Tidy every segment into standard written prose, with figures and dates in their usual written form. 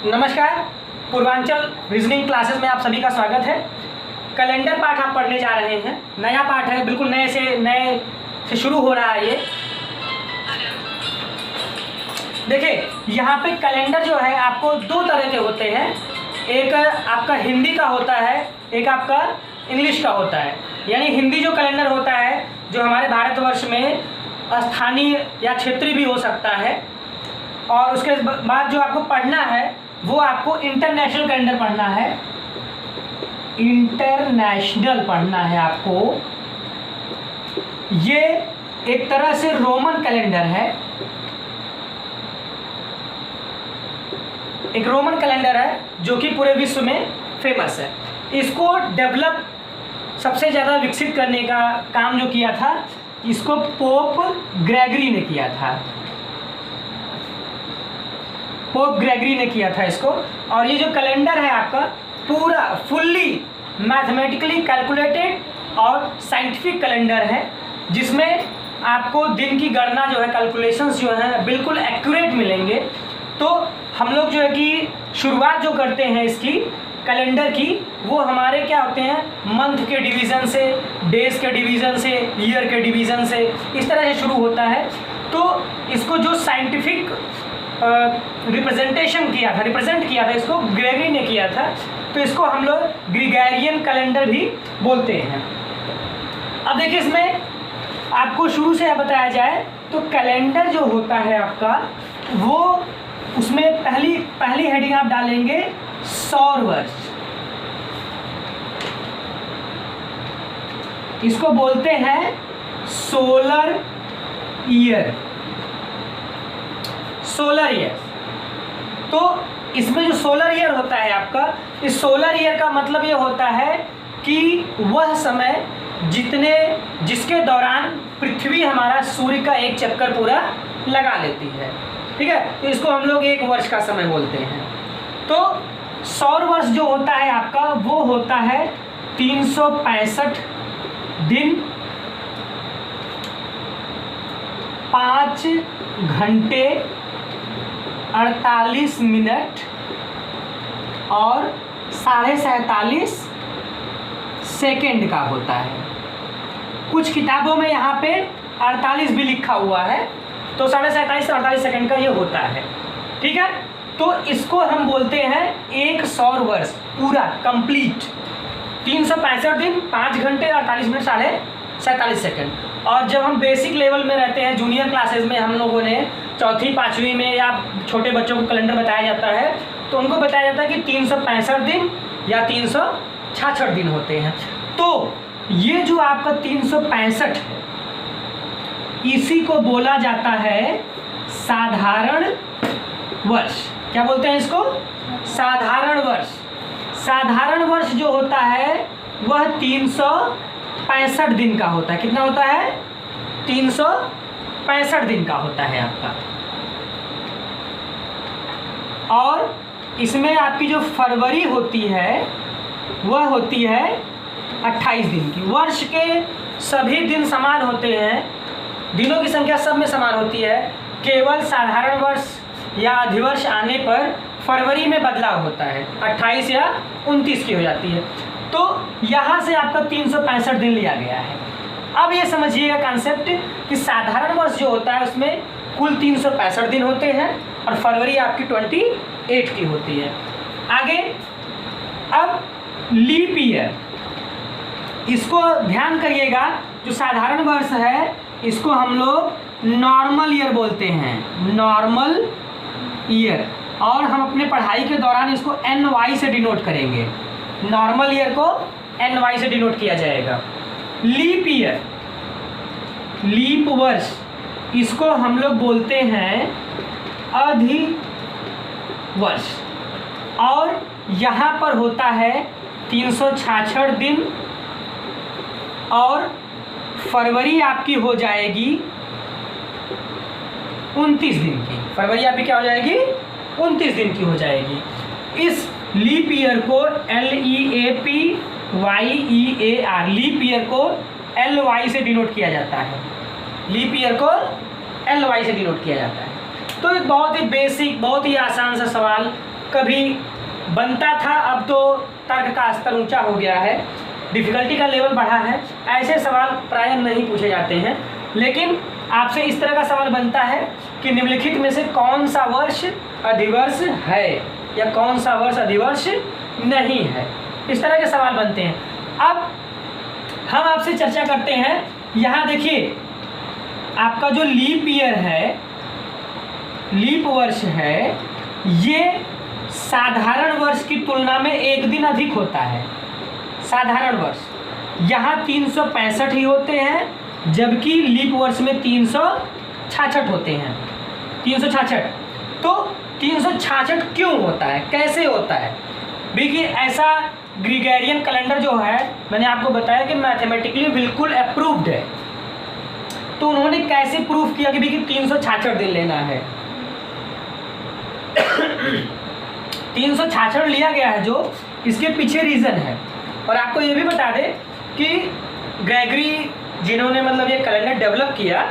नमस्कार, Purvanchal reasoning classes में आप सभी का स्वागत है। कैलेंडर पाठ आप पढ़ने जा रहे हैं। नया पाठ है, बिल्कुल नए से शुरू हो रहा है ये। देखिए, यहाँ पे कैलेंडर जो है आपको दो तरह के होते हैं। एक आपका हिंदी का होता है, एक आपका इंग्लिश का होता है। यानी हिंदी जो कैलेंडर होता है, जो हमारे भारतवर्ष में स्थानीय या क्षेत्रीय भी हो सकता है, और उसके बाद जो आपको पढ़ना है वो आपको इंटरनेशनल कैलेंडर पढ़ना है। इंटरनेशनल पढ़ना है आपको। ये एक तरह से रोमन कैलेंडर है, एक रोमन कैलेंडर है जो कि पूरे विश्व में फेमस है। इसको डेवलप सबसे ज़्यादा विकसित करने का काम जो किया था, इसको पोप ग्रेगरी ने किया था। पोप ग्रेगरी ने किया था इसको। और ये जो कैलेंडर है आपका पूरा फुल्ली मैथमेटिकली कैलकुलेटेड और साइंटिफिक कैलेंडर है, जिसमें आपको दिन की गणना जो है, कैलकुलेशंस जो है बिल्कुल एक्यूरेट मिलेंगे। तो हम लोग जो है कि शुरुआत जो करते हैं इसकी कैलेंडर की, वो हमारे क्या होते हैं, मंथ के डिवीज़न से, डेज के डिवीज़न से, ईयर के डिवीज़न से, इस तरह से शुरू होता है। तो इसको जो साइंटिफिक रिप्रेजेंट किया था इसको ग्रेगरी ने किया था। तो इसको हम लोग ग्रीगोरियन कैलेंडर भी बोलते हैं। अब देखिए, इसमें आपको शुरू से बताया जाए तो कैलेंडर जो होता है आपका, वो उसमें पहली हेडिंग आप डालेंगे सौर वर्ष। इसको बोलते हैं सोलर ईयर। सोलर ईयर, तो इसमें जो सोलर ईयर होता है आपका, इस सोलर ईयर का मतलब ये होता है कि वह समय जिसके दौरान पृथ्वी हमारा सूर्य का एक चक्कर पूरा लगा लेती है। ठीक है, तो इसको हम लोग एक वर्ष का समय बोलते हैं। तो सौर वर्ष जो होता है आपका, वो होता है 365 दिन, 5 घंटे 48 मिनट और 47.5 सेकेंड का होता है। कुछ किताबों में यहाँ पे 48 भी लिखा हुआ है, तो 47.5 से 48 सेकेंड का ये होता है। ठीक है, तो इसको हम बोलते हैं एक सौर वर्ष पूरा कंप्लीट। 365 दिन, 5 घंटे 48 मिनट 47.5 सेकेंड। और जब हम बेसिक लेवल में रहते हैं, जूनियर क्लासेस में, हम लोगों ने चौथी पाँचवीं में या छोटे बच्चों को कैलेंडर बताया जाता है, तो उनको बताया जाता है कि 365 दिन या 366 दिन होते हैं। तो ये जो आपका 365 है, इसी को बोला जाता है साधारण वर्ष। क्या बोलते हैं इसको? साधारण वर्ष। साधारण वर्ष जो होता है वह 365 दिन का होता है। कितना होता है? 365 दिन का होता है आपका। और इसमें आपकी जो फरवरी होती है वह होती है 28 दिन की। वर्ष के सभी दिन समान होते हैं, दिनों की संख्या सब में समान होती है, केवल साधारण वर्ष या अधिवर्ष आने पर फरवरी में बदलाव होता है, 28 या 29 की हो जाती है। तो यहाँ से आपका 365 दिन लिया गया है। अब ये समझिएगा कॉन्सेप्ट कि साधारण वर्ष जो होता है उसमें कुल 365 दिन होते हैं और फरवरी आपकी 28 की होती है। आगे अब लीप ईयर, इसको ध्यान करिएगा। जो साधारण वर्ष है इसको हम लोग नॉर्मल ईयर बोलते हैं, नॉर्मल ईयर। और हम अपने पढ़ाई के दौरान इसको NY से डिनोट करेंगे। नॉर्मल ईयर को NY से डिनोट किया जाएगा। लीप ईयर, लीप वर्ष, इसको हम लोग बोलते हैं अधिवर्ष। और यहाँ पर होता है 366 दिन और फरवरी आपकी हो जाएगी 29 दिन की। फरवरी आपकी क्या हो जाएगी? 29 दिन की हो जाएगी। इस लीप ईयर को LEAPYEAR, लीप ईयर को LY से डिनोट किया जाता है। लीप ईयर को LY से डिनोट किया जाता है। तो एक बहुत ही बेसिक, बहुत ही आसान सा सवाल कभी बनता था, अब तो तर्क का स्तर ऊंचा हो गया है, डिफ़िकल्टी का लेवल बढ़ा है, ऐसे सवाल प्रायः नहीं पूछे जाते हैं। लेकिन आपसे इस तरह का सवाल बनता है कि निम्नलिखित में से कौन सा वर्ष अधिवर्ष है या कौन सा वर्ष अधिवर्ष नहीं है, इस तरह के सवाल बनते हैं। अब हम आपसे चर्चा करते हैं, यहाँ देखिए आपका जो लीप ईयर है, लीप वर्ष है, ये साधारण वर्ष की तुलना में एक दिन अधिक होता है। साधारण वर्ष यहाँ 365 ही होते हैं, जबकि लीप वर्ष में 366 होते हैं। 366 तो 366 क्यों होता है, कैसे होता है? देखिए ऐसा ग्रीगोरियन कैलेंडर जो है, मैंने आपको बताया कि मैथमेटिकली बिल्कुल अप्रूव्ड है। तो उन्होंने कैसे प्रूफ किया कि देखिए 366 दिन लेना है। 366 लिया गया है, जो इसके पीछे रीज़न है। और आपको ये भी बता दें कि ग्रेगरी जिन्होंने मतलब ये कैलेंडर डेवलप किया,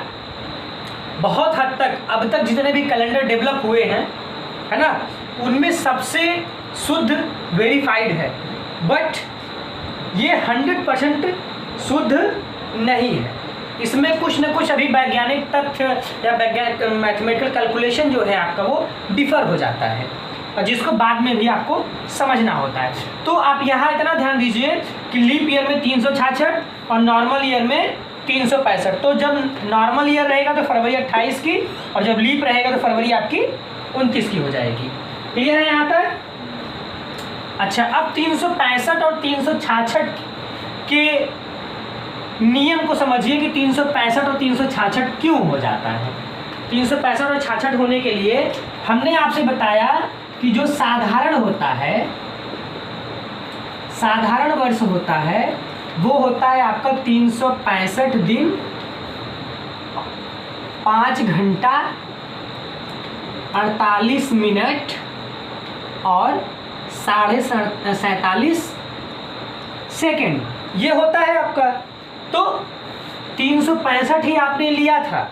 बहुत हद तक अब तक जितने भी कैलेंडर डेवलप हुए हैं, है ना, उनमें सबसे शुद्ध वेरीफाइड है। बट ये 100% शुद्ध नहीं है, इसमें कुछ न कुछ अभी वैज्ञानिक तथ्य या वैज्ञानिक मैथमेटिकल कैलकुलेशन जो है आपका वो डिफ़र हो जाता है, और जिसको बाद में भी आपको समझना होता है। तो आप यहाँ इतना ध्यान दीजिए कि लीप ईयर में 366 और नॉर्मल ईयर में 365। तो जब नॉर्मल ईयर रहेगा तो फरवरी 28 की, और जब लीप रहेगा तो फरवरी आपकी 29 की हो जाएगी। क्लियर है यहाँ तक? अच्छा, अब 365 और 366 के नियम को समझिए कि 365 और 366 क्यों हो जाता है। 365 और 66 होने के लिए हमने आपसे बताया कि जो साधारण होता है, साधारण वर्ष होता है, वो होता है आपका 365 दिन 5 घंटा 48 मिनट और 47.5 सेकेंड, ये होता है आपका। तो 365 ही आपने लिया था,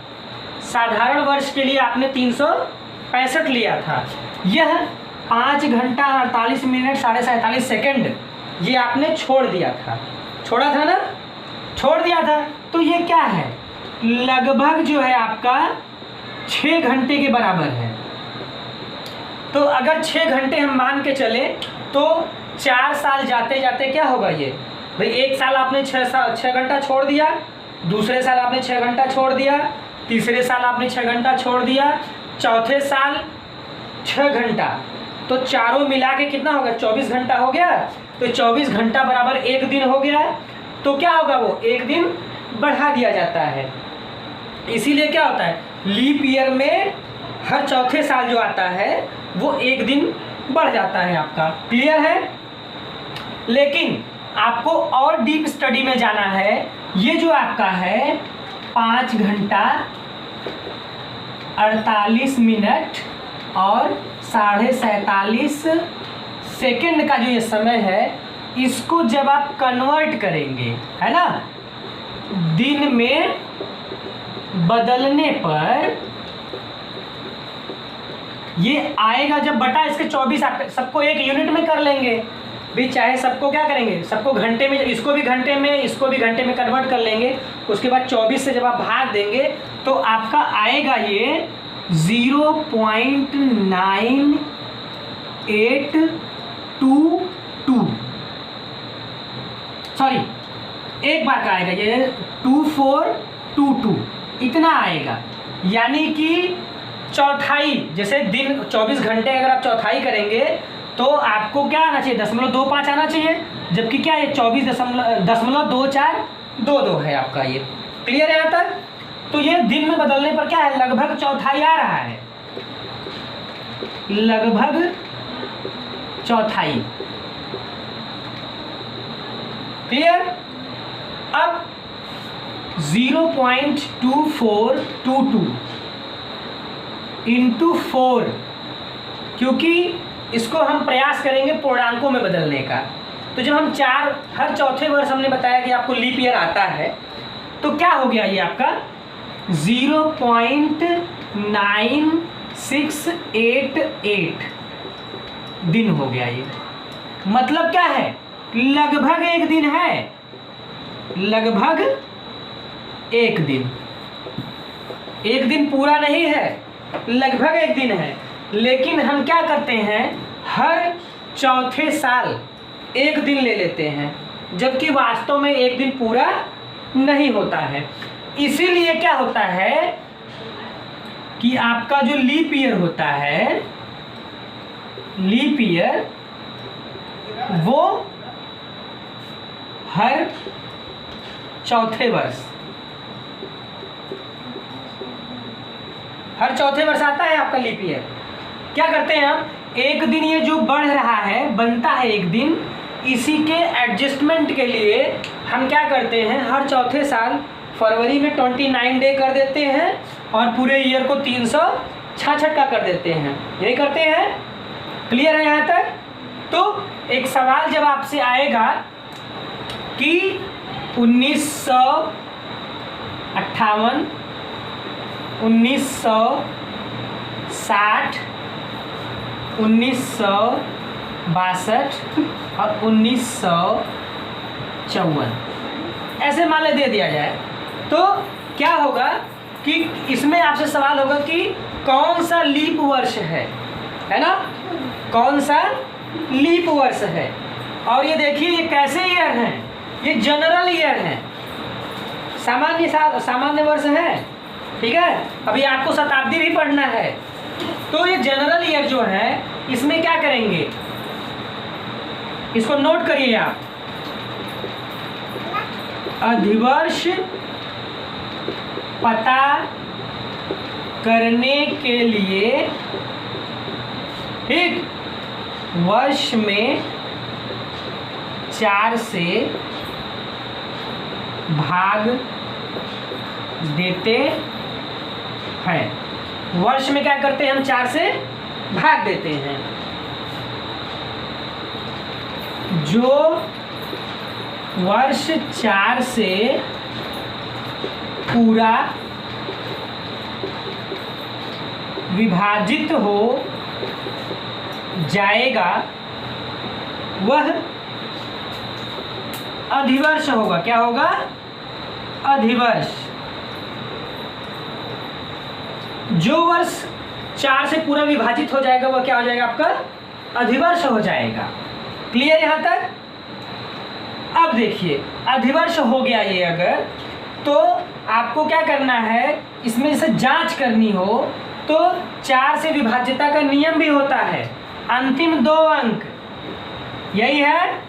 साधारण वर्ष के लिए आपने 365 लिया था। यह 5 घंटा 48 मिनट 47.5 सेकेंड ये आपने छोड़ दिया था, छोड़ा था ना, छोड़ दिया था। तो ये क्या है, लगभग जो है आपका 6 घंटे के बराबर है। तो अगर 6 घंटे हम मान के चले तो 4 साल जाते जाते क्या होगा ये भाई, एक साल आपने 6 घंटा छोड़ दिया, दूसरे साल आपने 6 घंटा छोड़ दिया, तीसरे साल आपने 6 घंटा छोड़ दिया, चौथे साल 6 घंटा, तो चारों मिला के कितना होगा, 24 घंटा हो गया। तो 24 घंटा बराबर एक दिन हो गया। तो क्या होगा, वो एक दिन बढ़ा दिया जाता है। इसीलिए क्या होता है, लीप ईयर में हर चौथे साल जो आता है वो एक दिन बढ़ जाता है आपका। क्लियर है? लेकिन आपको और डीप स्टडी में जाना है। ये जो आपका है 5 घंटा 48 मिनट और 47.5 सेकेंड का जो ये समय है, इसको जब आप कन्वर्ट करेंगे, है ना, दिन में बदलने पर ये आएगा जब बटा इसके 24, आप सबको एक यूनिट में कर लेंगे भी, चाहे सबको क्या करेंगे, सबको घंटे में, इसको भी घंटे में, इसको भी घंटे में कन्वर्ट कर लेंगे। उसके बाद 24 से जब आप भाग देंगे तो आपका आएगा ये 0.9822, सॉरी एक बार का आएगा ये 2422, इतना आएगा। यानी कि चौथाई, जैसे दिन 24 घंटे अगर आप चौथाई करेंगे तो आपको क्या आना चाहिए, 0.25 आना चाहिए, जबकि क्या है 24.2422 है आपका ये। क्लियर है यहाँ तक? तो ये दिन में बदलने पर क्या है, लगभग चौथाई आ रहा है, लगभग चौथाई। क्लियर? अब 0.2422 इंटू 4, क्योंकि इसको हम प्रयास करेंगे पूर्णांकों में बदलने का। तो जब हम हर चौथे वर्ष हमने बताया कि आपको लीप ईयर आता है, तो क्या हो गया ये आपका 0.9688, दिन हो गया ये। मतलब क्या है? लगभग एक दिन है, लगभग एक दिन। एक दिन पूरा नहीं है, लगभग एक दिन है। लेकिन हम क्या करते हैं, हर चौथे साल एक दिन ले लेते हैं, जबकि वास्तव में एक दिन पूरा नहीं होता है। इसीलिए क्या होता है कि आपका जो लीप ईयर होता है, लीप ईयर, वो हर चौथे वर्ष, हर चौथे वर्ष आता है आपका लीप ईयर। क्या करते हैं हम, एक दिन ये जो बढ़ रहा है, बनता है एक दिन, इसी के एडजस्टमेंट के लिए हम क्या करते हैं, हर चौथे साल फरवरी में 29 डे कर देते हैं और पूरे ईयर को 366 का कर देते हैं। यही करते हैं। क्लियर है यहाँ तक? तो एक सवाल जब आपसे आएगा कि 1958, 1960, 1962 और 1954 ऐसे मान ले दे दिया जाए, तो क्या होगा कि इसमें आपसे सवाल होगा कि कौन सा लीप वर्ष है ना, कौन सा लीप वर्ष है। और ये देखिए ये कैसे ईयर हैं, ये जनरल ईयर हैं, सामान्य वर्ष है। ठीक है, अभी आपको शताब्दी भी पढ़ना है। तो ये जनरल ईयर जो है, इसमें क्या करेंगे, इसको नोट करिए आप। अधिवर्ष पता करने के लिए, ठीक, वर्ष में 4 से भाग देते हैं। वर्ष में क्या करते हैं हम, 4 से भाग देते हैं। जो वर्ष 4 से पूरा विभाजित हो जाएगा वह अधिवर्ष होगा। क्या होगा? अधिवर्ष। जो वर्ष 4 से पूरा विभाजित हो जाएगा वह क्या हो जाएगा, आपका अधिवर्ष हो जाएगा। क्लियर यहाँ तक? अब देखिए अधिवर्ष हो गया ये, अगर तो आपको क्या करना है, इसमें जैसे जांच करनी हो तो 4 से विभाज्यता का नियम भी होता है। अंतिम 2 अंक यही है,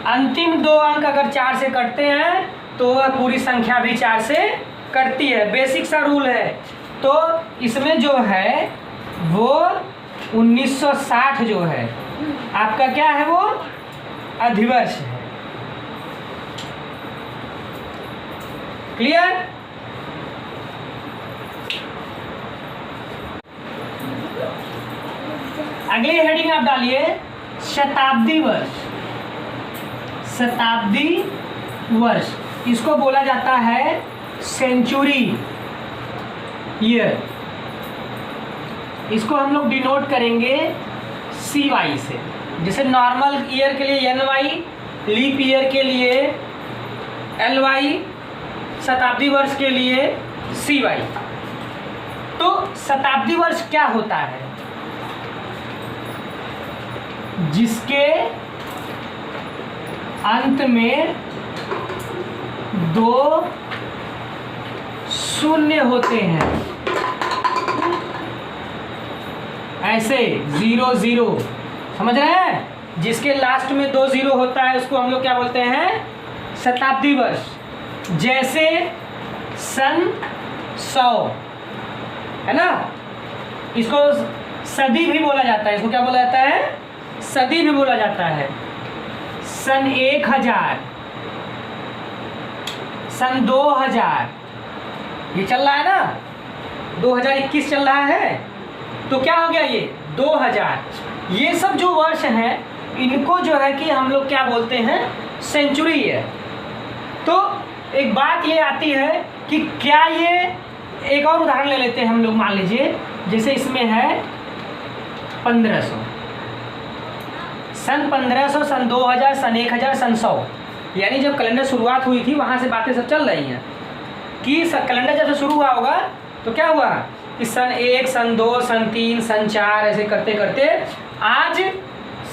अंतिम 2 अंक अगर 4 से कटते हैं तो वह पूरी संख्या भी 4 से कटती है। बेसिक सा रूल है। तो इसमें जो है वो 1960 जो है आपका क्या है, वो अधिवर्ष है। क्लियर? अगली हेडिंग आप डालिए शताब्दी वर्ष। शताब्दी वर्ष इसको बोला जाता है सेंचुरी ईयर। इसको हम लोग डिनोट करेंगे CY से। जैसे नॉर्मल ईयर के लिए NY, लीप ईयर के लिए LY, शताब्दी वर्ष के लिए CY। तो शताब्दी वर्ष क्या होता है, जिसके अंत में 2 शून्य होते हैं, ऐसे 0 0, समझ रहे हैं? जिसके लास्ट में 2 0 होता है उसको हम लोग क्या बोलते हैं, शताब्दी वर्ष। जैसे सन 100 है ना, इसको सदी भी बोला जाता है। इसको क्या बोला जाता है, सदी भी बोला जाता है। सन 1000, सन 2000, ये चल रहा है ना, 2021 चल रहा है, तो क्या हो गया ये 2000। ये सब जो वर्ष हैं इनको जो है कि हम लोग क्या बोलते हैं, सेंचुरी है। तो एक बात ये आती है कि क्या ये, एक और उदाहरण ले लेते हैं हम लोग, मान लीजिए जैसे इसमें है 1500, सन 1500, सन 2000, सन 1000, सन 100, यानी जब कैलेंडर शुरुआत हुई थी वहाँ से बातें सब चल रही हैं कि कैलेंडर जब से शुरू हुआ होगा तो क्या हुआ कि सन 1, सन 2, सन 3, सन 4 ऐसे करते करते आज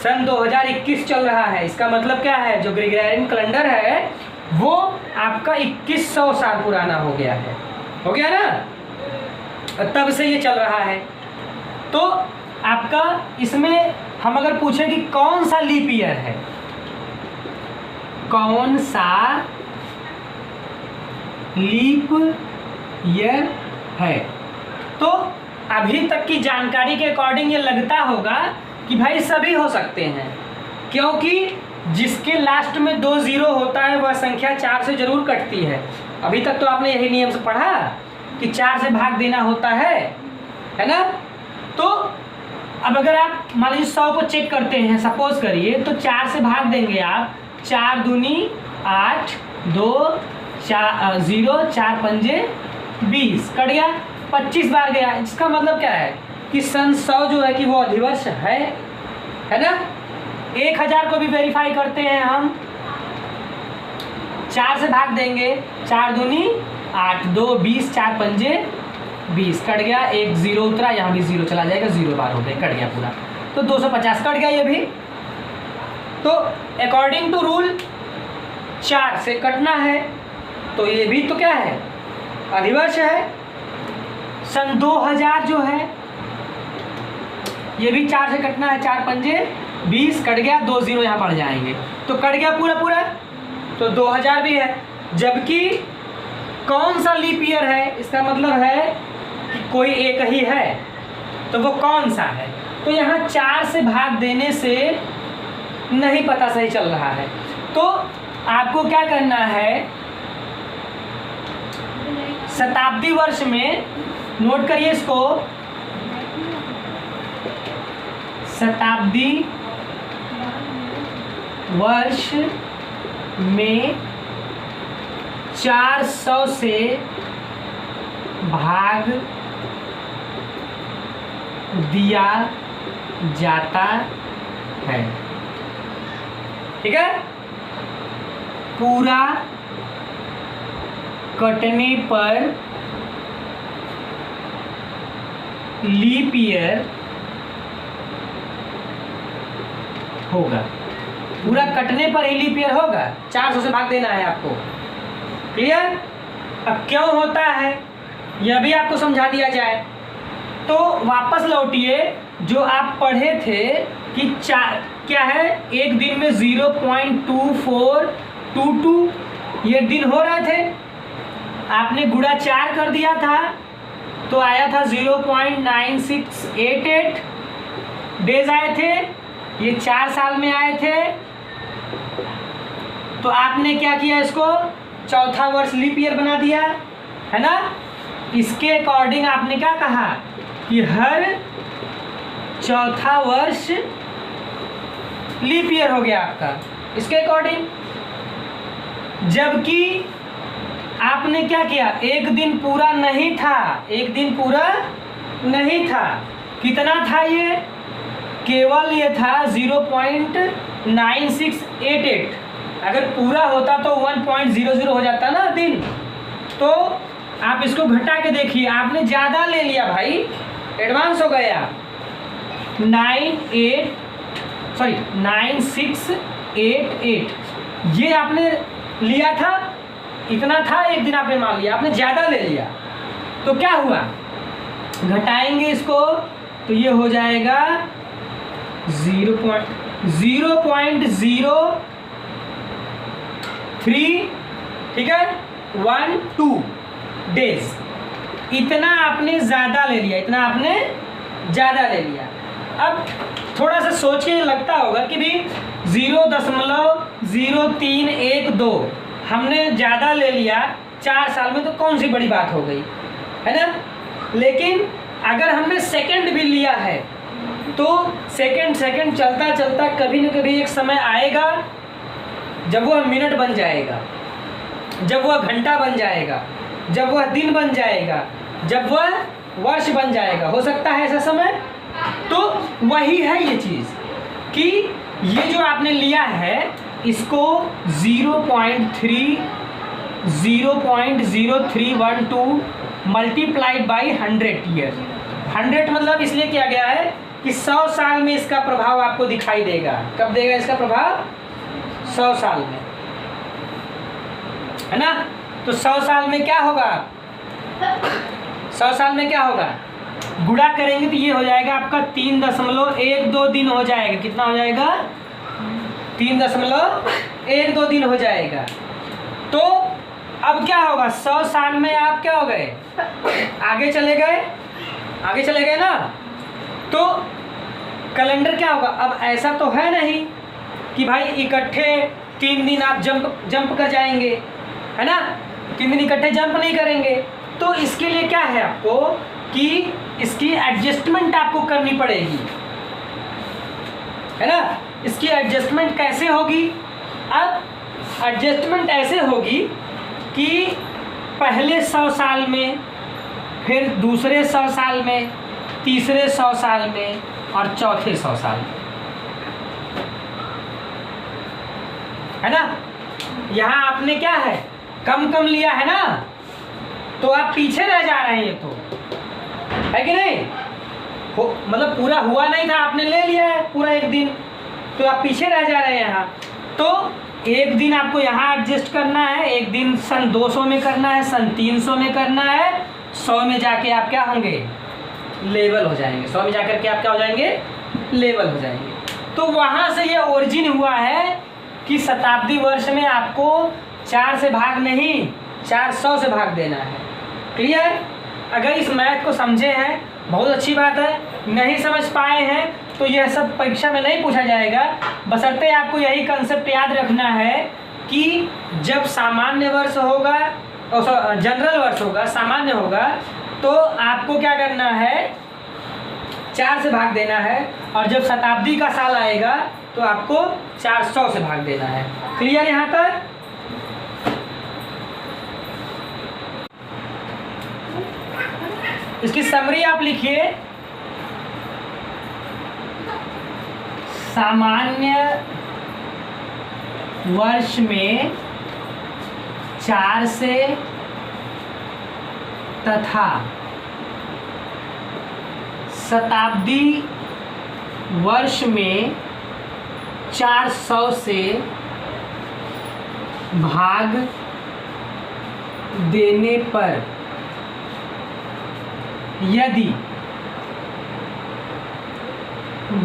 सन 2021 चल रहा है। इसका मतलब क्या है, जो ग्रेगोरियन कैलेंडर है वो आपका 2100 साल पुराना हो गया है, हो गया ना, तब से ये चल रहा है। तो आपका इसमें हम अगर पूछें कि कौन सा लीप ईयर है, कौन सा लीप ईयर है, तो अभी तक की जानकारी के अकॉर्डिंग ये लगता होगा कि भाई सभी हो सकते हैं, क्योंकि जिसके लास्ट में 2 जीरो होता है वह संख्या 4 से जरूर कटती है। अभी तक तो आपने यही नियम से पढ़ा कि 4 से भाग देना होता है ना। तो अब अगर आप मान लीजिए 100 को चेक करते हैं, सपोज करिए, तो 4 से भाग देंगे आप, 4 दूनी 8, 2 4 0, 4 पंजे 20, कट गया, 25 बार गया। इसका मतलब क्या है कि सन 100 जो है कि वो अधिवर्ष है ना। 1000 को भी वेरीफाई करते हैं हम, 4 से भाग देंगे, 4 दूनी 8, 2 20, 4 पंजे 20, कट गया, 1 0 उतरा, यहाँ भी 0 चला जाएगा, 0 बार हो गए, कट गया पूरा, तो 250 कट गया ये भी। तो अकॉर्डिंग टू रूल 4 से कटना है, तो ये भी तो क्या है, अधिवर्ष है। सन 2000 जो है ये भी 4 से कटना है, 4 पंजे 20, कट गया, 2 0 यहाँ बढ़ जाएंगे, तो कट गया पूरा पूरा, तो 2000 भी है। जबकि कौन सा लीप ईयर है, इसका मतलब है कि कोई एक ही है, तो वो कौन सा है, तो यहाँ 4 से भाग देने से नहीं पता सही चल रहा है। तो आपको क्या करना है, शताब्दी वर्ष में, नोट करिए इसको, शताब्दी वर्ष में 400 से भाग दिया जाता है, ठीक है। पूरा कटने पर लीप ईयर होगा, पूरा कटने पर ही लीप ईयर होगा, 400 से भाग देना है आपको, क्लियर। अब क्यों होता है यह भी आपको समझा दिया जाए। तो वापस लौटिए, जो आप पढ़े थे कि क्या है, एक दिन में 0.2422 ये दिन हो रहे थे, आपने गुणा 4 कर दिया था तो आया था 0.9688 डेज आए थे, ये 4 साल में आए थे। तो आपने क्या किया, इसको चौथा वर्ष लीप ईयर बना दिया, है ना। इसके अकॉर्डिंग आपने क्या कहा कि हर चौथा वर्ष लीप ईयर हो गया आपका, इसके अकॉर्डिंग। जबकि आपने क्या किया, एक दिन पूरा नहीं था, एक दिन पूरा नहीं था, कितना था ये, केवल ये था 0.9688। अगर पूरा होता तो 1.00 हो जाता ना दिन। तो आप इसको घटा के देखिए, आपने ज़्यादा ले लिया भाई, एडवांस हो गया, 9688 ये आपने लिया था, इतना था, एक दिन आपने मान लिया, आपने ज़्यादा ले लिया। तो क्या हुआ, घटाएंगे इसको तो ये हो जाएगा 0.03, ठीक है, 12 डेज। इतना आपने ज़्यादा ले लिया, इतना आपने ज़्यादा ले लिया। अब थोड़ा सा सोचिए, लगता होगा कि भी 0.0312 हमने ज़्यादा ले लिया 4 साल में, तो कौन सी बड़ी बात हो गई, है ना। लेकिन अगर हमने सेकंड भी लिया है तो सेकंड चलता चलता कभी न कभी एक समय आएगा जब वह मिनट बन जाएगा, जब वह घंटा बन जाएगा, जब वह दिन बन जाएगा, जब वह वर्ष बन जाएगा, हो सकता है ऐसा समय। तो वही है ये चीज़ कि ये जो आपने लिया है इसको 0.0312 मल्टीप्लाइड बाई 100 ईयर। 100 मतलब इसलिए किया गया है कि 100 साल में इसका प्रभाव आपको दिखाई देगा। कब देगा इसका प्रभाव? 100 साल में, है ना। तो 100 साल में क्या होगा? 100 साल में क्या होगा? गुणा करेंगे तो ये हो जाएगा आपका 3.12 दिन हो जाएगा। कितना हो जाएगा? 3.12 दिन हो जाएगा। तो अब क्या होगा? 100 साल में आप क्या हो गए? आगे चले गए ना। तो कैलेंडर क्या होगा? अब ऐसा तो है नहीं कि भाई इकट्ठे 3 दिन आप जंप कर जाएंगे, है ना। 3 दिन इकट्ठे जंप नहीं करेंगे। तो इसके लिए क्या है आपको कि इसकी एडजस्टमेंट आपको करनी पड़ेगी, है ना। इसकी एडजस्टमेंट कैसे होगी? अब एडजस्टमेंट ऐसे होगी कि पहले 100 साल में, फिर दूसरे 100 साल में, तीसरे 100 साल में और चौथे 100 साल में, है ना। यहाँ आपने क्या है? कम लिया है ना, तो आप पीछे रह जा रहे हैं। ये तो है कि नहीं? मतलब पूरा हुआ नहीं था, आपने ले लिया है पूरा 1 दिन, तो आप पीछे रह जा रहे हैं यहाँ। तो 1 दिन आपको यहाँ एडजस्ट करना है, 1 दिन सन 200 में करना है, सन 300 में करना है, 100 में जाके आप क्या होंगे? लेवल हो जाएंगे। 100 में जाकर के आप क्या हो जाएंगे? लेवल हो जाएंगे। तो वहाँ से ये ओरिजिन हुआ है कि शताब्दी वर्ष में आपको 4 से भाग नहीं, 400 से भाग देना है। क्लियर? अगर इस मैथ को समझे हैं बहुत अच्छी बात है, नहीं समझ पाए हैं तो यह सब परीक्षा में नहीं पूछा जाएगा। बशर्ते आपको यही कंसेप्ट याद रखना है कि जब सामान्य वर्ष होगा, जनरल वर्ष होगा, सामान्य होगा, तो आपको क्या करना है? 4 से भाग देना है। और जब शताब्दी का साल आएगा तो आपको 400 से भाग देना है। क्लियर यहाँ तक? इसकी समरी आप लिखिए। सामान्य वर्ष में 4 से तथा शताब्दी वर्ष में 400 से भाग देने पर यदि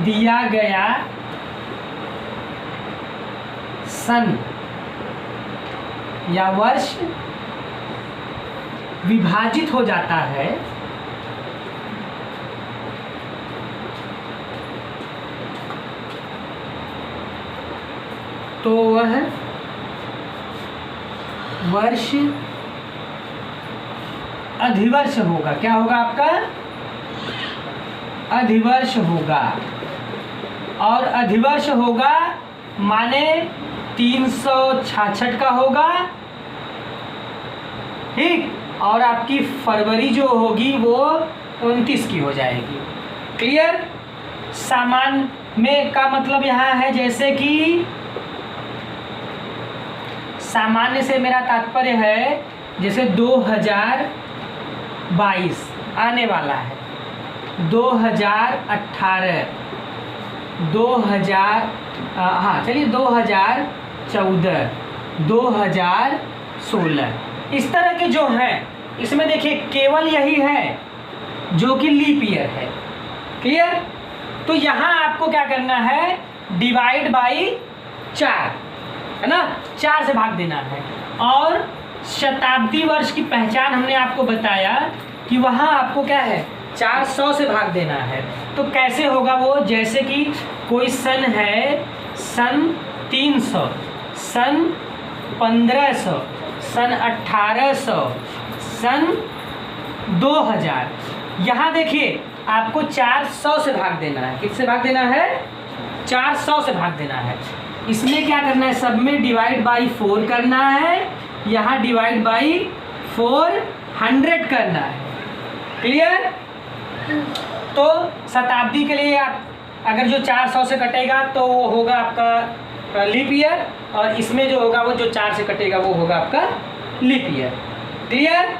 दिया गया सन या वर्ष विभाजित हो जाता है तो वह वर्ष अधिवर्ष होगा। क्या होगा आपका? अधिवर्ष होगा। और अधिवर्ष होगा माने 366 का होगा, ठीक। और आपकी फरवरी जो होगी वो 29 की हो जाएगी। क्लियर? सामान्य में का मतलब यहाँ है, जैसे कि सामान्य से मेरा तात्पर्य है जैसे 2022 आने वाला है, 2018, 2014, 2016, इस तरह के जो हैं, इसमें देखिए केवल यही है जो कि लीप ईयर है। क्लियर? तो यहाँ आपको क्या करना है? डिवाइड बाई 4, है ना, 4 से भाग देना है। और शताब्दी वर्ष की पहचान हमने आपको बताया कि वहाँ आपको क्या है? 400 से भाग देना है। तो कैसे होगा वो? जैसे कि कोई सन है, सन 300, सन 1500, सन 1800, सन 2000। यहाँ देखिए आपको 400 से भाग देना है। किससे भाग देना है? 400 से भाग देना है। इसमें क्या करना है? सब में डिवाइड बाई 4 करना है, यहाँ डिवाइड बाई 400 करना है। क्लियर? तो शताब्दी के लिए आप अगर जो 400 से कटेगा तो वो होगा आपका लीप ईयर, और इसमें जो होगा वो जो 4 से कटेगा वो होगा आपका लीप ईयर। क्लियर?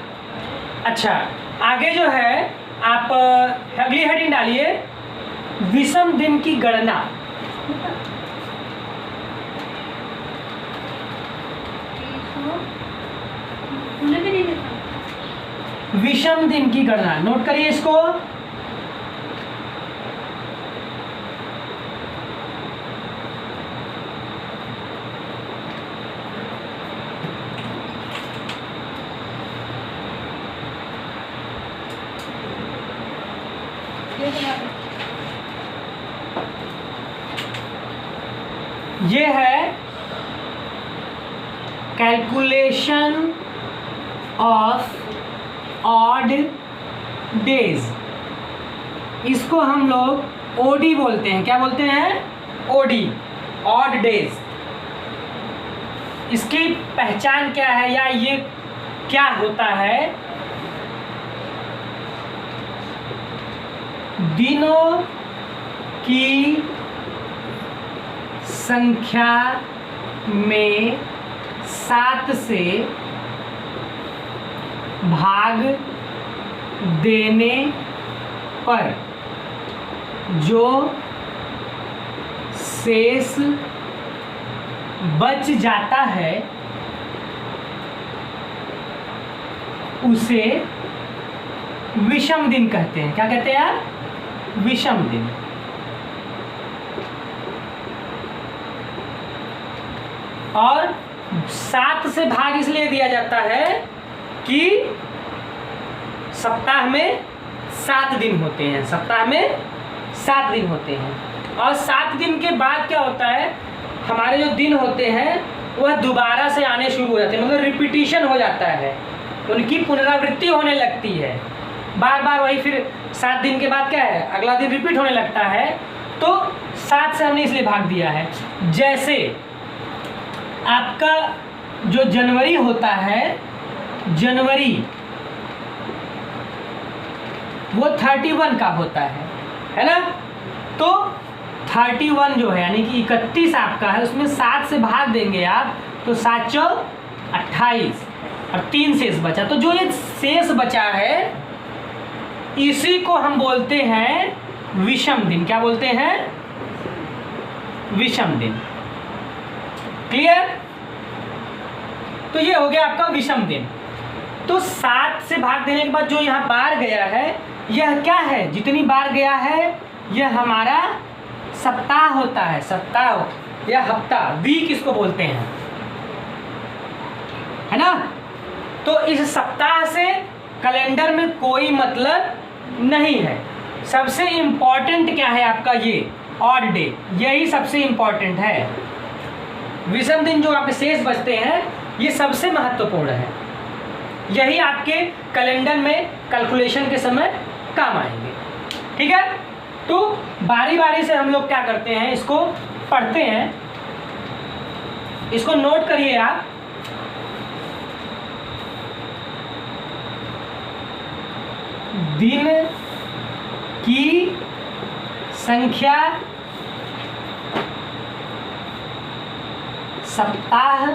अच्छा, आगे जो है आप अगली हेडिंग डालिए, विषम दिन की गणना। विषम दिन की गणना, नोट करिए इसको। ये है कैलकुलेशन ऑफ ऑड डेज। इसको हम लोग ओडी बोलते हैं। क्या बोलते हैं? OD, odd days. इसकी पहचान क्या है या ये क्या होता है? दिनों की संख्या में 7 से भाग देने पर जो शेष बच जाता है उसे विषम दिन कहते हैं। क्या कहते हैं आप? विषम दिन। और 7 से भाग इसलिए दिया जाता है कि सप्ताह में 7 दिन होते हैं, सप्ताह में 7 दिन होते हैं। और 7 दिन के बाद क्या होता है, हमारे जो दिन होते हैं वह दोबारा से आने शुरू हो जाते हैं, मतलब रिपीटिशन हो जाता है, उनकी पुनरावृत्ति होने लगती है। बार बार वही फिर 7 दिन के बाद क्या है, अगला दिन रिपीट होने लगता है। तो 7 से हमने इसलिए भाग दिया है। जैसे आपका जो जनवरी होता है, जनवरी वो 31 का होता है ना? तो 31 जो है यानी कि 31 आपका है, उसमें 7 से भाग देंगे आप तो 7 चौक 28 और 3 शेष बचा। तो जो ये शेष बचा है इसी को हम बोलते हैं विषम दिन। क्या बोलते हैं? विषम दिन। क्लियर? तो ये हो गया आपका विषम दिन। तो 7 से भाग देने के बाद जो यहाँ बार गया है यह क्या है? जितनी बार गया है यह हमारा सप्ताह होता है, सप्ताह या हफ्ता, वीक इसको बोलते हैं, है ना? तो इस सप्ताह से कैलेंडर में कोई मतलब नहीं है। सबसे इम्पॉर्टेंट क्या है आपका? ये ऑड डे, यही सबसे इम्पॉर्टेंट है। विषम दिन जो आपके शेष बचते हैं ये सबसे महत्वपूर्ण है, यही आपके कैलेंडर में कैलकुलेशन के समय काम आएंगे। ठीक है? तो बारी बारी से हम लोग क्या करते हैं, इसको पढ़ते हैं, इसको नोट करिए आप। दिन की संख्या, सप्ताह,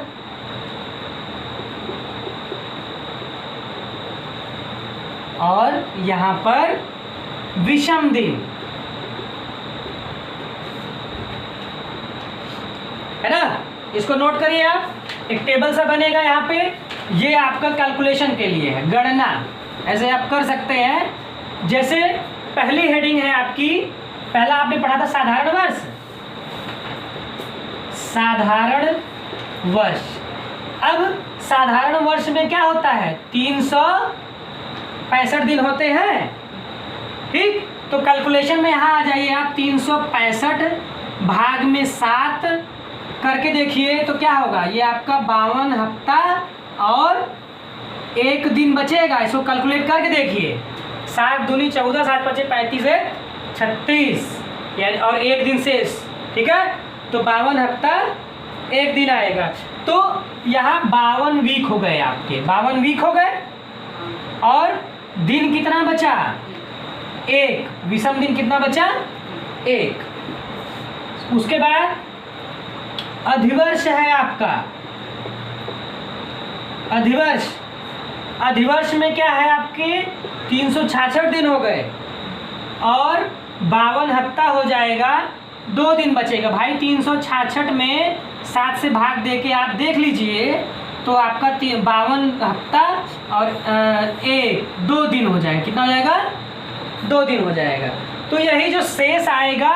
और यहाँ पर विषम दिन, है ना? इसको नोट करिए आप। एक टेबल सा बनेगा यहाँ पे, ये आपका कैलकुलेशन के लिए है, गणना ऐसे आप कर सकते हैं। जैसे पहली हेडिंग है आपकी, पहला आपने पढ़ा था साधारण वर्ष, साधारण वर्ष। अब साधारण वर्ष में क्या होता है? 365 दिन होते हैं। ठीक? तो कैलकुलेशन में यहाँ आ जाइए आप, 365 भाग में 7 करके देखिए तो क्या होगा? ये आपका 52 हफ्ता और 1 दिन बचेगा। इसको कैलकुलेट करके देखिए, 7 दूनी 14, 7 पचे 35 है 36, यानी और 1 दिन शेष। ठीक है? तो 52 हफ्ता 1 दिन आएगा। तो यहाँ 52 वीक हो गए आपके, 52 वीक हो गए। और दिन कितना बचा? 1। विषम दिन कितना बचा? 1। उसके बाद अधिवर्ष है आपका, अधिवर्ष, अधिवर्ष में क्या है आपके 366 दिन हो गए और 52 हफ्ता हो जाएगा, 2 दिन बचेगा भाई। 366 में 7 से भाग दे के आप देख लीजिए तो आपका 52 हफ्ता और 2 दिन हो जाएगा। कितना हो जाएगा? 2 दिन हो जाएगा। तो यही जो शेष आएगा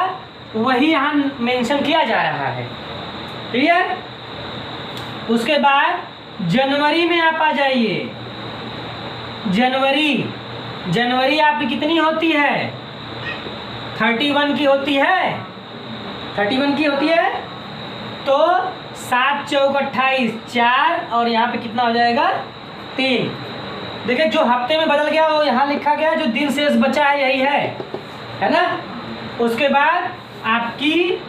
वही यहाँ मेंशन किया जा रहा है। क्लियर? उसके बाद जनवरी में आप आ जाइए। जनवरी, जनवरी आपकी कितनी होती है? 31 की होती है, 31 की होती है। तो 7 चौक 28, 4 और यहाँ पे कितना हो जाएगा? 3। देखिए जो हफ्ते में बदल गया वो यहाँ लिखा गया, जो दिन शेष बचा है यही है ना। उसके बाद आपकी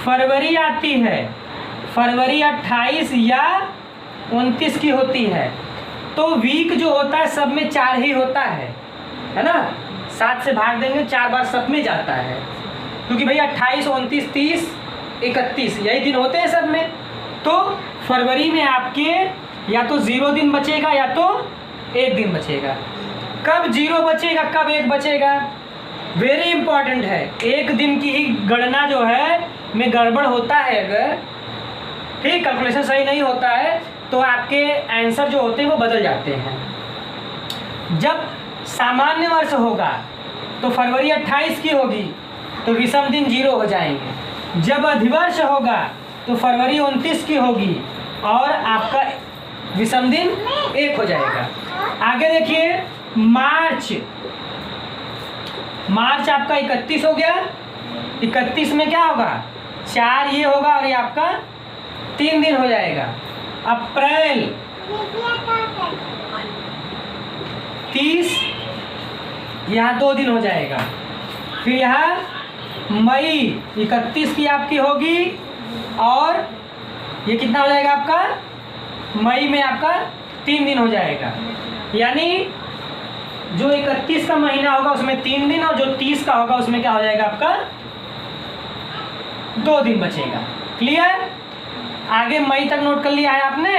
फरवरी आती है, फरवरी 28 या 29 की होती है। तो वीक जो होता है सब में 4 ही होता है ना। 7 से भाग देंगे 4 बार सब में जाता है, क्योंकि भैया 28, 29, 30, 31 यही दिन होते हैं सब में। तो फरवरी में आपके या तो 0 दिन बचेगा या तो 1 दिन बचेगा। कब 0 बचेगा, कब 1 बचेगा, वेरी इंपॉर्टेंट है। 1 दिन की ही गणना जो है में गड़बड़ होता है, अगर ठीक कैलकुलेशन सही नहीं होता है तो आपके आंसर जो होते हैं वो बदल जाते हैं। जब सामान्य वर्ष होगा तो फरवरी 28 की होगी तो विषम दिन 0 हो जाएंगे। जब अधिवर्ष होगा तो फरवरी 29 की होगी और आपका विषम दिन 1 हो जाएगा। आगे देखिए मार्च, मार्च आपका 31 हो गया। 31 में क्या होगा? 4 ये होगा और ये आपका 3 दिन हो जाएगा। अप्रैल 30, यहाँ 2 दिन हो जाएगा। फिर यहाँ मई 31 की आपकी होगी और ये कितना हो जाएगा आपका? मई में आपका 3 दिन हो जाएगा। यानी जो 31 का महीना होगा उसमें 3 दिन और जो 30 का होगा उसमें क्या हो जाएगा आपका? 2 दिन बचेगा। क्लियर? आगे मई तक नोट कर लिया है आपने।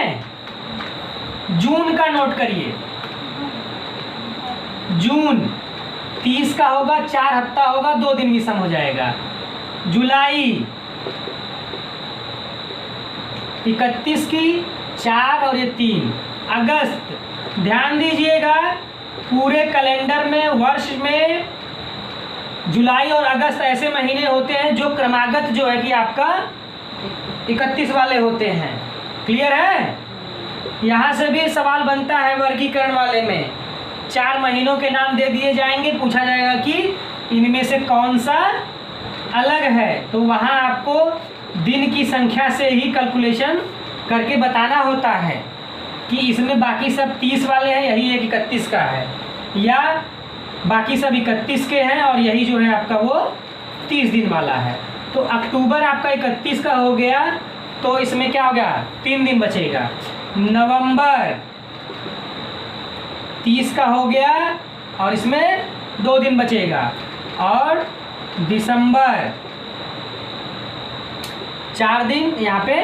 जून का नोट करिए। जून 30 का होगा, 4 हफ्ता होगा, 2 दिन विषम हो जाएगा। जुलाई 31 की 4 और ये 3। अगस्त, ध्यान दीजिएगा पूरे कैलेंडर में वर्ष में जुलाई और अगस्त ऐसे महीने होते हैं जो क्रमागत जो है कि आपका 31 वाले होते हैं। क्लियर है? यहाँ से भी सवाल बनता है वर्गीकरण वाले में। 4 महीनों के नाम दे दिए जाएंगे, पूछा जाएगा कि इनमें से कौन सा अलग है, तो वहाँ आपको दिन की संख्या से ही कैलकुलेशन करके बताना होता है कि इसमें बाकी सब 30 वाले हैं, यही एक 31 का है, या बाकी सब 31 के हैं और यही जो है आपका वो 30 दिन वाला है। तो अक्टूबर आपका 31 का हो गया तो इसमें क्या हो गया? 3 दिन बचेगा। नवंबर 30 का हो गया और इसमें 2 दिन बचेगा। और दिसंबर 4 दिन, यहाँ पे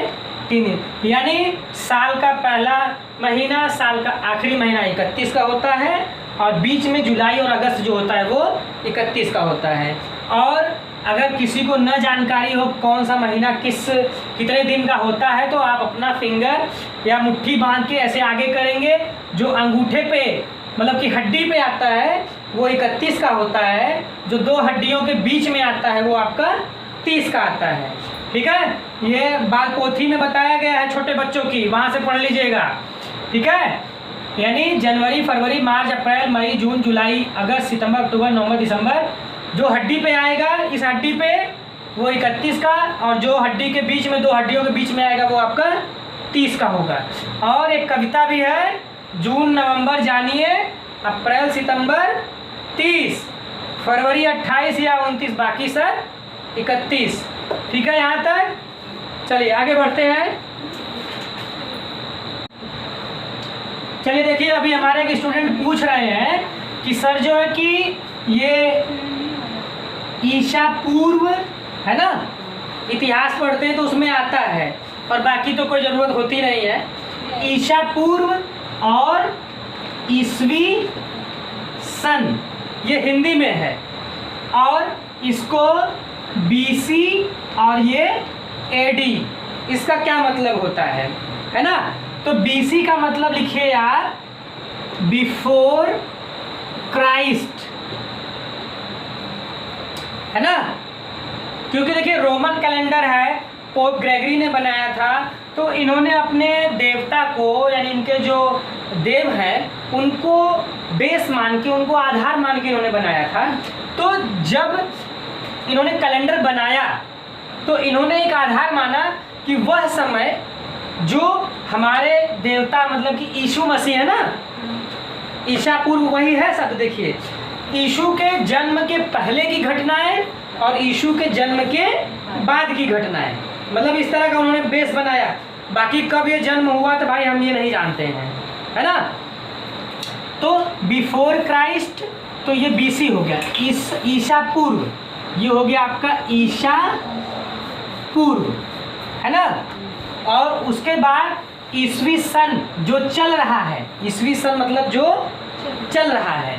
3 दिन। यानी साल का पहला महीना, साल का आखिरी महीना 31 का होता है और बीच में जुलाई और अगस्त जो होता है वो 31 का होता है। और अगर किसी को न जानकारी हो कौन सा महीना कितने दिन का होता है तो आप अपना फिंगर या मुट्ठी बांध के ऐसे आगे करेंगे। जो अंगूठे पे मतलब कि हड्डी पे आता है वो 31 का होता है, जो 2 हड्डियों के बीच में आता है वो आपका 30 का आता है। ठीक है? ये बाल पोथी में बताया गया है छोटे बच्चों की, वहाँ से पढ़ लीजिएगा। ठीक है? यानी जनवरी, फरवरी, मार्च, अप्रैल, मई, जून, जुलाई, अगस्त, सितंबर, अक्टूबर, नवंबर, दिसंबर, जो हड्डी पे आएगा इस हड्डी पे वो 31 का, और जो हड्डी के बीच में 2 हड्डियों के बीच में आएगा वो आपका 30 का होगा। और एक कविता भी है, जून नवंबर जानिए, अप्रैल सितंबर 30, फरवरी 28 या 29, बाकी सब 31। ठीक है यहाँ तक? चलिए आगे बढ़ते हैं। चलिए देखिए, अभी हमारे एक स्टूडेंट पूछ रहे हैं कि सर जो है कि ये ईसा पूर्व है ना, इतिहास पढ़ते हैं तो उसमें आता है, और बाकी तो कोई ज़रूरत होती नहीं है। ईसा पूर्व और ईसवी सन ये हिंदी में है, और इसको बीसी और ये एडी, इसका क्या मतलब होता है ना। तो बीसी का मतलब लिखिए यार, बिफोर क्राइस्ट, है ना। क्योंकि देखिए रोमन कैलेंडर है, पोप ग्रेगरी ने बनाया था, तो इन्होंने अपने देवता को, यानी इनके जो देव हैं उनको बेस मान के, उनको आधार मान के इन्होंने बनाया था। तो जब इन्होंने कैलेंडर बनाया तो इन्होंने एक आधार माना कि वह समय जो हमारे देवता मतलब कि यीशु मसीह है ना, ईसा पूर्व वही है शब्द, देखिए यीशु के जन्म के पहले की घटनाएं और यीशु के जन्म के बाद की घटनाएं, मतलब इस तरह का उन्होंने बेस बनाया। बाकी कब ये जन्म हुआ तो भाई हम ये नहीं जानते हैं, है ना। तो बिफोर क्राइस्ट तो ये बीसी हो गया, ईसा पूर्व ये हो गया आपका ईसा पूर्व, है ना। और उसके बाद ईसवी सन जो चल रहा है, ईसवी सन मतलब जो चल रहा है,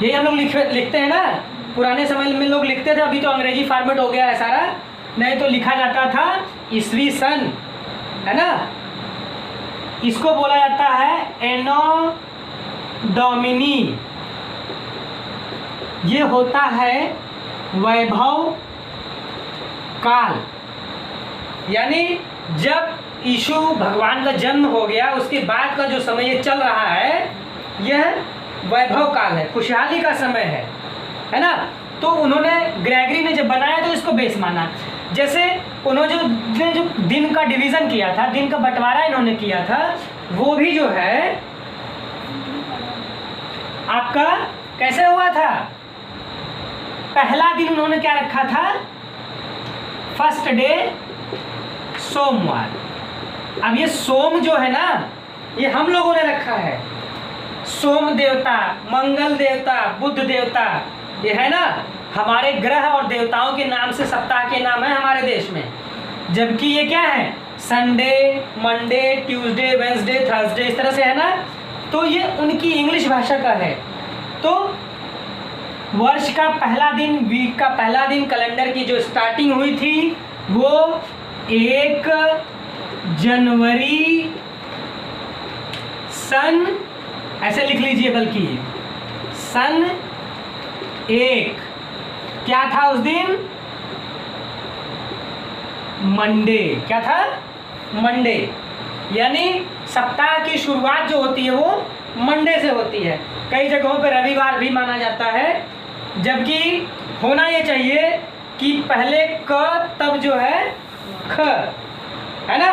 यही हम लोग लिखते हैं ना। पुराने समय में लोग लिखते थे, अभी तो अंग्रेजी फॉर्मेट हो गया है सारा, नहीं तो लिखा जाता था ईसवी सन, है ना। इसको बोला जाता है एनो डोमिनी, ये होता है वैभव काल, यानी जब यीशु भगवान का जन्म हो गया उसके बाद का जो समय ये चल रहा है यह वैभव काल है, खुशहाली का समय है ना। तो उन्होंने ग्रेगरी ने जब बनाया तो इसको बेस माना। जैसे उन्होंने जो दिन का डिवीज़न किया था, दिन का बंटवारा इन्होंने किया था, वो भी जो है आपका कैसे हुआ था। पहला दिन उन्होंने क्या रखा था, फर्स्ट डे सोमवार। अब ये सोम जो है ना, ये हम लोगों ने रखा है, सोम देवता, मंगल देवता, बुध देवता, ये है ना हमारे ग्रह और देवताओं के नाम से सप्ताह के नाम है हमारे देश में। जबकि ये क्या है, Sunday, Monday, Tuesday, Wednesday, Thursday, इस तरह से है ना। तो ये उनकी इंग्लिश भाषा का है। तो वर्ष का पहला दिन, वीक का पहला दिन, कैलेंडर की जो स्टार्टिंग हुई थी वो 1 जनवरी सन, ऐसे लिख लीजिए, बल्कि सन 1 क्या था उस दिन, मंडे। क्या था, मंडे। यानी सप्ताह की शुरुआत जो होती है वो मंडे से होती है। कई जगहों पे रविवार भी माना जाता है, जबकि होना ये चाहिए कि पहले क तब जो है ख, है ना।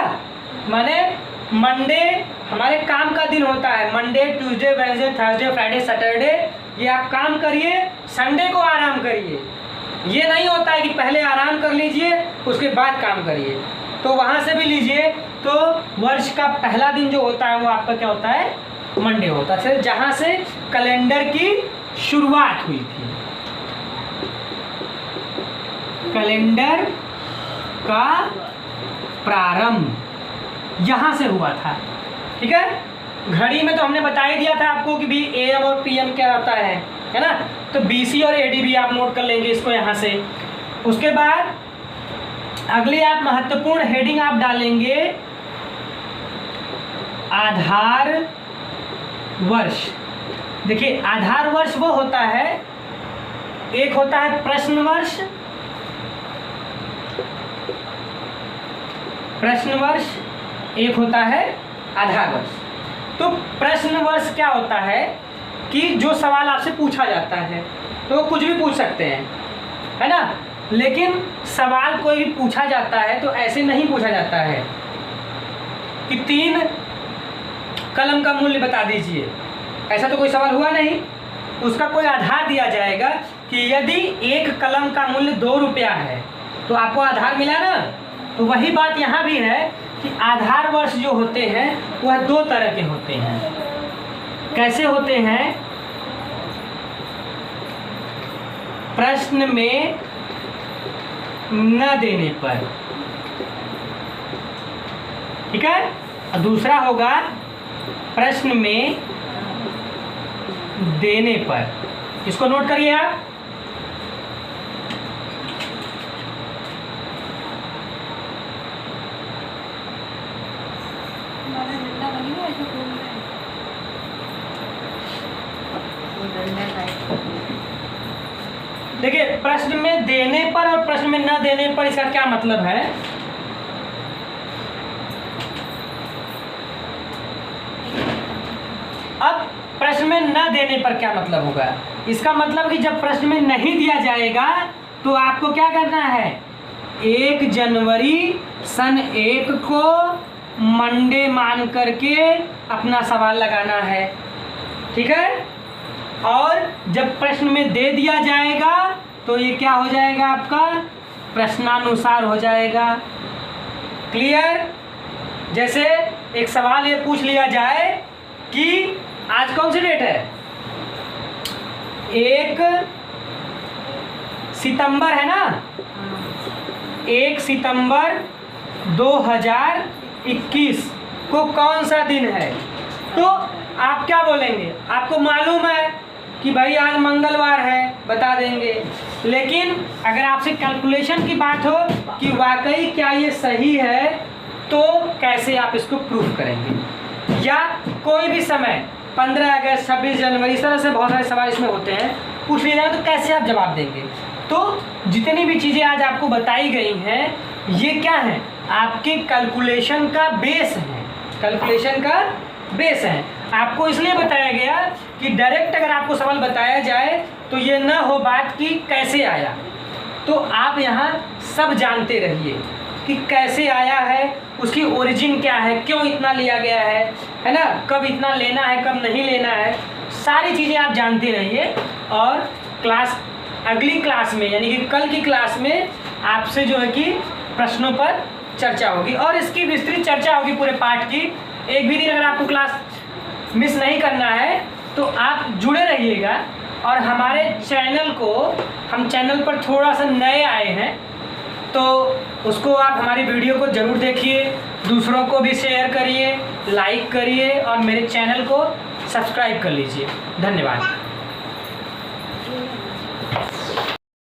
माने मंडे हमारे काम का दिन होता है, Monday, Tuesday, Wednesday, Thursday, Friday, Saturday, ये आप काम करिए, संडे को आराम करिए। ये नहीं होता है कि पहले आराम कर लीजिए उसके बाद काम करिए। तो वहाँ से भी लीजिए, तो वर्ष का पहला दिन जो होता है वो आपका क्या होता है, मंडे होता है, जहाँ से कैलेंडर की शुरुआत हुई थी। कैलेंडर का प्रारंभ यहाँ से हुआ था, ठीक है। घड़ी में तो हमने बता ही दिया था आपको कि भी एएम और पीएम क्या होता है ना। तो बीसी और एडी भी आप नोट कर लेंगे इसको यहाँ से। उसके बाद अगली आप महत्वपूर्ण हेडिंग आप डालेंगे आधार वर्ष। देखिए आधार वर्ष वो होता है, एक होता है प्रश्न वर्ष, प्रश्न वर्ष, एक होता है आधार वर्ष। तो प्रश्न वर्ष क्या होता है कि जो सवाल आपसे पूछा जाता है, तो कुछ भी पूछ सकते हैं, है ना। लेकिन सवाल कोई भी पूछा जाता है तो ऐसे नहीं पूछा जाता है कि 3 कलम का मूल्य बता दीजिए, ऐसा तो कोई सवाल हुआ नहीं। उसका कोई आधार दिया जाएगा कि यदि 1 कलम का मूल्य 2 रुपया है तो आपको आधार मिला ना। तो वही बात यहाँ भी है कि आधार वर्ष जो होते हैं वह 2 तरह के होते हैं। कैसे होते हैं, प्रश्न में न देने पर। ठीक है। और दूसरा होगा प्रश्न में देने पर। इसको नोट करिए आप। देखिए, प्रश्न में देने पर और प्रश्न में न देने पर इसका क्या मतलब है। अब प्रश्न में न देने पर क्या मतलब होगा। इसका मतलब कि जब प्रश्न में नहीं दिया जाएगा तो आपको क्या करना है, 1 जनवरी सन 1 को मंडे मान करके अपना सवाल लगाना है। ठीक है। और जब प्रश्न में दे दिया जाएगा तो ये क्या हो जाएगा, आपका प्रश्नानुसार हो जाएगा। क्लियर। जैसे एक सवाल ये पूछ लिया जाए कि आज कौन सी डेट है, 1 सितंबर है ना, 1 सितंबर 2021 को कौन सा दिन है। तो आप क्या बोलेंगे, आपको मालूम है कि भाई आज मंगलवार है, बता देंगे। लेकिन अगर आपसे कैलकुलेशन की बात हो कि वाकई क्या ये सही है, तो कैसे आप इसको प्रूफ करेंगे। या कोई भी समय 15 अगस्त 26 जनवरी इस तरह से बहुत सारे सवाल इसमें होते हैं, पूछ लिया जाए तो कैसे आप जवाब देंगे। तो जितनी भी चीज़ें आज आपको बताई गई हैं ये क्या है, आपके कैलकुलेशन का बेस है। कैलकुलेशन का बेस है। आपको इसलिए बताया गया कि डायरेक्ट अगर आपको सवाल बताया जाए तो ये ना हो बात कि कैसे आया। तो आप यहाँ सब जानते रहिए कि कैसे आया है, उसकी ओरिजिन क्या है, क्यों इतना लिया गया है ना, कब इतना लेना है, कब नहीं लेना है, सारी चीज़ें आप जानते रहिए। और अगली क्लास में यानी कि कल की क्लास में आपसे जो है कि प्रश्नों पर चर्चा होगी और इसकी विस्तृत चर्चा होगी पूरे पाठ की। एक भी दिन अगर आपको क्लास मिस नहीं करना है तो आप जुड़े रहिएगा। और हमारे चैनल को, हम चैनल पर थोड़ा सा नए आए हैं तो उसको आप हमारी वीडियो को ज़रूर देखिए, दूसरों को भी शेयर करिए, लाइक करिए और मेरे चैनल को सब्सक्राइब कर लीजिए। धन्यवाद।